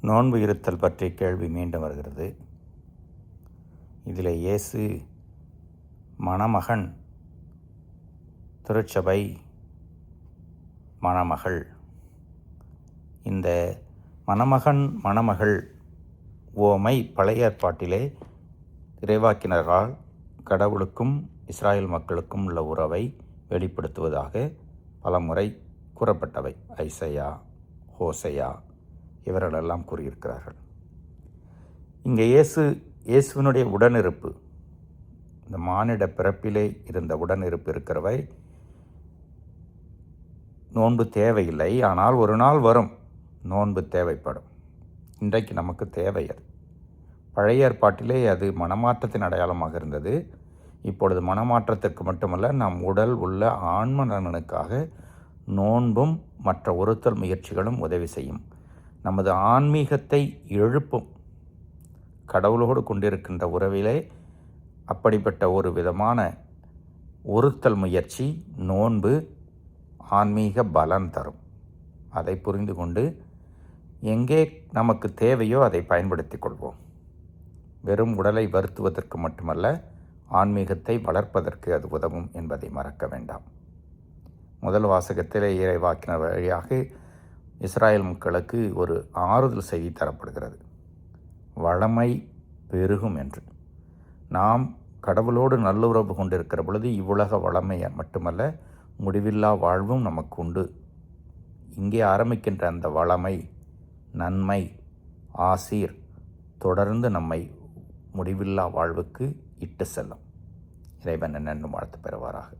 நோன்பு இருத்தல் பற்றிய கேள்வி மீண்டும் வருகிறது. இதில் இயேசு மணமகன், திருச்சபை மணமகள். இந்த மணமகன் மணமகள் உவமை பழைய ஏற்பாட்டிலே இறைவாக்கினரால் கடவுளுக்கும் இஸ்ராயல் மக்களுக்கும் உள்ள உறவை வெளிப்படுத்துவதாக பலமுறை கூறப்பட்டவை. ஐசையா, ஹோசையா இவர்களெல்லாம் கூறியிருக்கிறார்கள். இங்கே இயேசுவினுடைய உடனிருப்பு, இந்த மானிட பிறப்பிலே இருந்த உடனிருப்பு இருக்கிறவை நோன்பு தேவையில்லை. ஆனால் ஒரு நாள் வரும், நோன்பு தேவைப்படும். இன்றைக்கு நமக்கு தேவை அது. பழைய ஏற்பாட்டிலே அது மனமாற்றத்தின் அடையாளமாக இருந்தது. இப்பொழுது மனமாற்றத்திற்கு மட்டுமல்ல, நம் உடல் உள்ள ஆன்ம நலனுக்காக நோன்பும் மற்ற ஒருத்தல் முயற்சிகளும் உதவி செய்யும். நமது ஆன்மீகத்தை எழுப்பும். கடவுளோடு கொண்டிருக்கின்ற உறவிலே அப்படிப்பட்ட ஒரு விதமான ஒருத்தல் முயற்சி நோன்பு ஆன்மீக பலன் தரும். அதை புரிந்து கொண்டு எங்கே நமக்கு தேவையோ அதை பயன்படுத்தி கொள்வோம். வெறும் உடலை வருத்துவதற்கு மட்டுமல்ல, ஆன்மீகத்தை வளர்ப்பதற்கு அது உதவும் என்பதை மறக்க வேண்டாம். முதல் வாசகத்திலே இறைவாக்கினர் வழியாக இஸ்ராயல் மக்களுக்கு ஒரு ஆறுதல் செய்தி தரப்படுகிறது. வளமை பெருகும் என்று. நாம் கடவுளோடு நல்லுறவு கொண்டிருக்கிற பொழுது இவ்வுலக வளமை மட்டுமல்ல, முடிவில்லா வாழ்வும் நமக்கு உண்டு. இங்கே ஆரம்பிக்கின்ற அந்த வளமை, நன்மை, ஆசீர் தொடர்ந்து நம்மை முடிவில்லா வாழ்வுக்கு இட்டு செல்லும். இறைவன் என்னென்னும் வாழ்த்து பெறுவாராக.